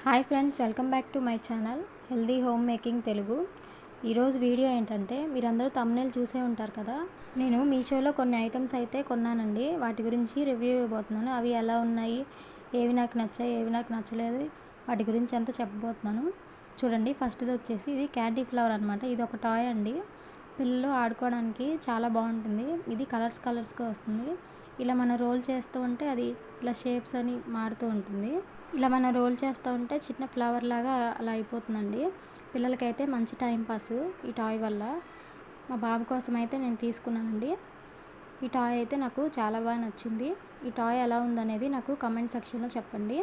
Hi friends, welcome back to my channel healthy home making Telugu. ఈరోజు video ఏంటంటే, మీరందరూ thumbnail చూసే ఉంటారు కదా. నేను మీషోలో కొన్ని ఐటమ్స్ అయితే కొన్నానండి. వాటి గురించి రివ్యూ ఇవ్వబోతున్నాను. అవి ఎలా ఉన్నాయి, ఏవి నాకు నచ్చాయి, ఏవి నాకు నచ్చలేదు, వాటి గురించి అంతా చెప్పబోతున్నాను. చూడండి, ఫస్ట్ది వచ్చేసి ఇది క్యాండీ ఫ్లవర్ అనమాట. ఇది ఒక టాయ్ అండి. పిల్లలు ఆడుకోవడానికి చాలా బాగుంటుంది. ఇది కలర్స్గా వస్తుంది. ఇలా మనం రోల్ చేస్తూ ఉంటే అది ఇలా షేప్స్ అని మారుతూ ఉంటుంది. ఇలా మనం రోల్ చేస్తూ ఉంటే చిన్న ఫ్లవర్ లాగా అలా అయిపోతుందండి. పిల్లలకైతే మంచి టైంపాస్ ఈ టాయ్ వల్ల. మా బాబు కోసం అయితే నేను తీసుకున్నానండి. ఈ టాయ్ అయితే నాకు చాలా బాగా నచ్చింది. ఈ టాయ్ ఎలా ఉందనేది నాకు కమెంట్ సెక్షన్లో చెప్పండి.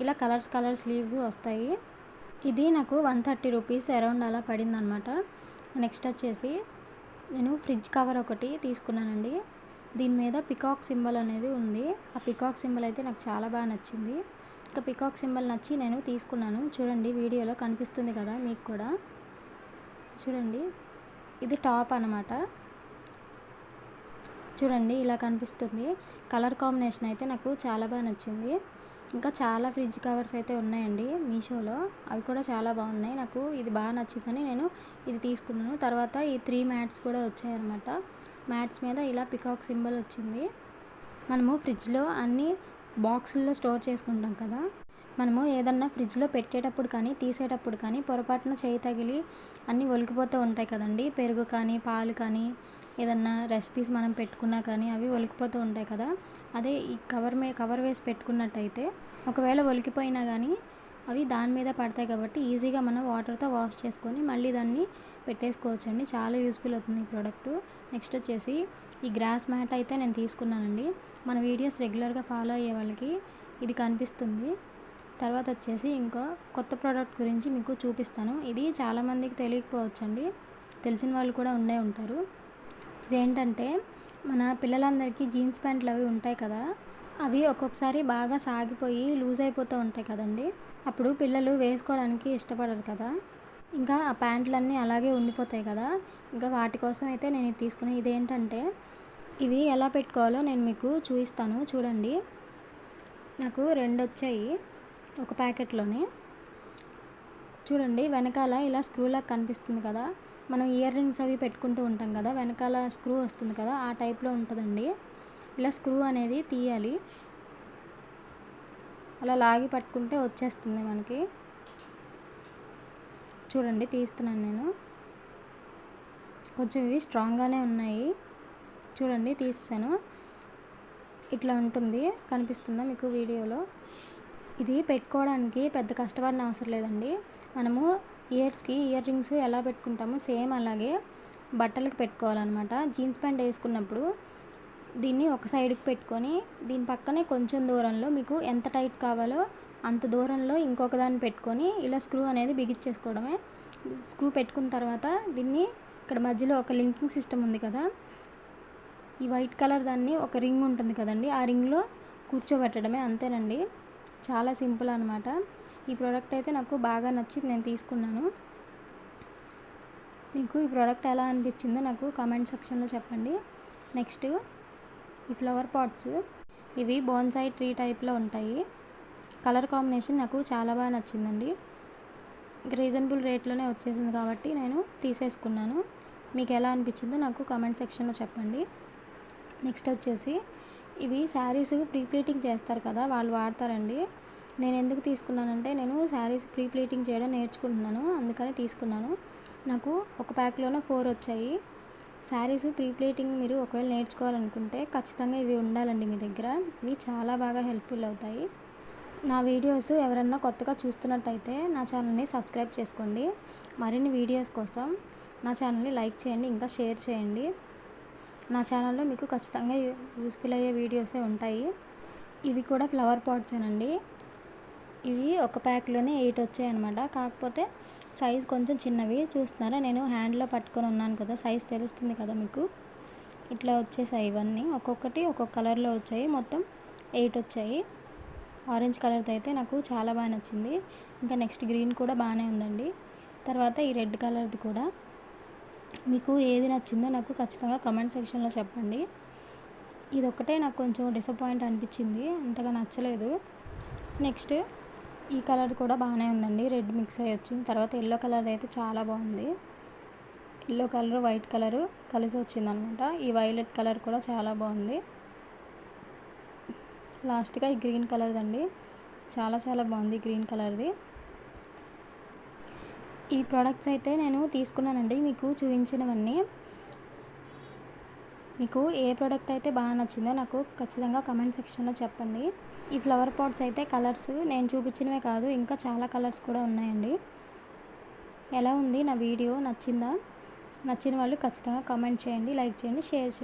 ఇలా కలర్స్ లీవ్స్ వస్తాయి. ఇది నాకు 130 రూపీస్ అరౌండ్ అలా పడిందనమాట. నెక్స్ట్ వచ్చేసి నేను ఫ్రిడ్జ్ కవర్ ఒకటి తీసుకున్నానండి. దీని మీద పికాక్ సింబల్ అనేది ఉంది. ఆ పికాక్ సింబల్ అయితే నాకు చాలా బాగా నచ్చింది. ఇంకా పికాక్ సింబల్ నచ్చి నేను తీసుకున్నాను. చూడండి, వీడియోలో కనిపిస్తుంది కదా మీకు కూడా. చూడండి, ఇది టాప్ అనమాట. చూడండి, ఇలా కనిపిస్తుంది. కలర్ కాంబినేషన్ అయితే నాకు చాలా బాగా నచ్చింది. ఇంకా చాలా ఫ్రిడ్జ్ కవర్స్ అయితే ఉన్నాయండి మీషోలో. అవి కూడా చాలా బాగున్నాయి. నాకు ఇది బాగా నచ్చిందని నేను ఇది తీసుకున్నాను. తర్వాత ఈ 3 మ్యాట్స్ కూడా వచ్చాయన్నమాట. మ్యాట్స్ మీద ఇలా పికాక్ సింబల్ వచ్చింది. మనము ఫ్రిడ్జ్లో అన్ని బాక్సుల్లో స్టోర్ చేసుకుంటాం కదా. మనము ఏదన్నా ఫ్రిడ్జ్లో పెట్టేటప్పుడు కానీ తీసేటప్పుడు కానీ పొరపాటున చేయి తగిలి అన్నీ ఒలికిపోతూ ఉంటాయి కదండి. పెరుగు కానీ పాలు కానీ ఏదన్నా రెసిపీస్ మనం పెట్టుకున్నా కానీ అవి ఒలికిపోతూ ఉంటాయి కదా. అదే ఈ కవర్ వేసి పెట్టుకున్నట్టయితే ఒకవేళ ఒలికిపోయినా కానీ అవి దాని మీద పడతాయి కాబట్టి ఈజీగా మనం వాటర్తో వాష్ చేసుకొని మళ్ళీ దాన్ని పెట్టేసుకోవచ్చండి. చాలా యూస్ఫుల్ అవుతుంది ఈ ప్రోడక్ట్. నెక్స్ట్ వచ్చేసి ఈ గ్రాస్ మ్యాట్ అయితే నేను తీసుకున్నానండి. మన వీడియోస్ రెగ్యులర్గా ఫాలో అయ్యే వాళ్ళకి ఇది కనిపిస్తుంది. తర్వాత వచ్చేసి ఇంకో కొత్త ప్రోడక్ట్ గురించి మీకు చూపిస్తాను. ఇది చాలామందికి తెలియకపోవచ్చండి, తెలిసిన వాళ్ళు కూడా ఉండే ఉంటారు. ఇదేంటంటే, మన పిల్లలందరికీ జీన్స్ ప్యాంట్లు అవి ఉంటాయి కదా. అవి ఒక్కొక్కసారి బాగా సాగిపోయి లూజ్ అయిపోతూ ఉంటాయి కదండి. అప్పుడు పిల్లలు వేసుకోవడానికి ఇష్టపడరు కదా. ఇంకా ఆ ప్యాంట్లన్నీ అలాగే ఉండిపోతాయి కదా. ఇంకా వాటి కోసం అయితే నేను ఇది తీసుకున్నాను. ఇదేంటంటే, ఇవి ఎలా పెట్టుకోవాలో నేను మీకు చూపిస్తాను. చూడండి, నాకు 2 వచ్చాయి ఒక ప్యాకెట్లోనే. చూడండి, వెనకాల ఇలా స్క్రూలాగా కనిపిస్తుంది కదా. మనం ఇయర్ రింగ్స్ అవి పెట్టుకుంటూ ఉంటాం కదా, వెనకాల స్క్రూ వస్తుంది కదా, ఆ టైప్లో ఉంటుందండి. ఇలా స్క్రూ అనేది తీయాలి. అలా లాగి పట్టుకుంటే వచ్చేస్తుంది మనకి. చూడండి, తీస్తున్నాను నేను. కొంచెం ఇవి స్ట్రాంగ్గానే ఉన్నాయి. చూడండి, తీస్తాను. ఇట్లా ఉంటుంది, కనిపిస్తుందా మీకు వీడియోలో. ఇది పెట్టుకోవడానికి పెద్ద కష్టపడిన అవసరం లేదండి. మనము ఇయర్ రింగ్స్ ఎలా పెట్టుకుంటామో సేమ్ అలాగే బట్టలకు పెట్టుకోవాలన్నమాట. జీన్స్ ప్యాంట్ వేసుకున్నప్పుడు దీన్ని ఒక సైడ్కి పెట్టుకొని దీని పక్కనే కొంచెం దూరంలో మీకు ఎంత టైట్ కావాలో అంత దూరంలో ఇంకొక దాన్ని పెట్టుకొని ఇలా స్క్రూ అనేది బిగించేసుకోవడమే. స్క్రూ పెట్టుకున్న తర్వాత దీన్ని ఇక్కడ మధ్యలో ఒక లింకింగ్ సిస్టమ్ ఉంది కదా, ఈ వైట్ కలర్ దాన్ని ఒక రింగ్ ఉంటుంది కదండి, ఆ రింగ్లో కూర్చోబెట్టడమే, అంతేనండి. చాలా సింపుల్ అనమాట. ఈ ప్రోడక్ట్ అయితే నాకు బాగా నచ్చి నేను తీసుకున్నాను. మీకు ఈ ప్రోడక్ట్ ఎలా అనిపించిందో నాకు కామెంట్ సెక్షన్లో చెప్పండి. నెక్స్ట్ ఈ ఫ్లవర్ పాట్స్, ఇవి బోన్సాయి ట్రీ టైప్లో ఉంటాయి. కలర్ కాంబినేషన్ నాకు చాలా బాగా నచ్చిందండి. రీజనబుల్ రేట్లోనే వచ్చేసింది కాబట్టి నేను తీసేసుకున్నాను. మీకు ఎలా అనిపించిందో నాకు కామెంట్ సెక్షన్లో చెప్పండి. నెక్స్ట్ వచ్చేసి ఇవి శారీస్ ప్రీప్లీటింగ్ చేస్తారు కదా, వాళ్ళు వాడతారండి. నేను ఎందుకు తీసుకున్నానంటే, నేను శారీస్ ప్రీప్లీటింగ్ చేయడం నేర్చుకుంటున్నాను, అందుకని తీసుకున్నాను. నాకు ఒక ప్యాక్లోనే 4 వచ్చాయి. శారీస్ ప్రీప్లీటింగ్ మీరు ఒకవేళ నేర్చుకోవాలనుకుంటే ఖచ్చితంగా ఇవి ఉండాలండి మీ దగ్గర. ఇవి చాలా బాగా హెల్ప్ఫుల్ అవుతాయి. నా వీడియోస్ ఎవరన్నా కొత్తగా చూస్తున్నట్టయితే నా ఛానల్ని సబ్స్క్రైబ్ చేసుకోండి. మరిన్ని వీడియోస్ కోసం నా ఛానల్ని లైక్ చేయండి, ఇంకా షేర్ చేయండి. నా ఛానల్లో మీకు ఖచ్చితంగా యూస్ఫుల్ అయ్యే వీడియోసే ఉంటాయి. ఇవి కూడా ఫ్లవర్ పాట్సేనండి. ఇవి ఒక ప్యాక్లోనే 8 వచ్చాయన్నమాట. కాకపోతే సైజ్ కొంచెం చిన్నవి. చూస్తున్నారా, నేను హ్యాండ్లో పట్టుకొని ఉన్నాను కదా, సైజ్ తెలుస్తుంది కదా మీకు. ఇట్లా వచ్చేసాయి ఇవన్నీ. ఒక్కొక్కటి ఒక్కొక్క కలర్లో వచ్చాయి. మొత్తం 8 వచ్చాయి. ఆరెంజ్ కలర్ది అయితే నాకు చాలా బాగా నచ్చింది. ఇంకా నెక్స్ట్ గ్రీన్ కూడా బాగానే ఉందండి. తర్వాత ఈ రెడ్ కలర్ది కూడా. మీకు ఏది నచ్చిందో నాకు ఖచ్చితంగా కమెంట్ సెక్షన్లో చెప్పండి. ఇదొక్కటే నాకు కొంచెం డిసప్పాయింట్ అనిపించింది, అంతగా నచ్చలేదు. నెక్స్ట్ ఈ కలర్ కూడా బాగానే ఉందండి, రెడ్ మిక్స్ అయ్యి వచ్చింది. తర్వాత ఎల్లో కలర్ అయితే చాలా బాగుంది. ఎల్లో కలర్ వైట్ కలరు కలిసి వచ్చిందనమాట. ఈ వైలెట్ కలర్ కూడా చాలా బాగుంది. లాస్ట్గా ఈ గ్రీన్ కలర్దండి, చాలా చాలా బాగుంది గ్రీన్ కలర్ది. ఈ ప్రోడక్ట్స్ అయితే నేను తీసుకున్నానండి, మీకు చూపించినవన్నీ. మీకు ఏ ప్రోడక్ట్ అయితే బాగా నచ్చిందో నాకు ఖచ్చితంగా కమెంట్ సెక్షన్లో చెప్పండి. ఈ ఫ్లవర్ పాట్స్ అయితే కలర్స్ నేను చూపించినవే కాదు, ఇంకా చాలా కలర్స్ కూడా ఉన్నాయండి. ఎలా ఉంది నా వీడియో, నచ్చిందా? నచ్చిన వాళ్ళు ఖచ్చితంగా కామెంట్ చేయండి, లైక్ చేయండి, షేర్ చేయండి.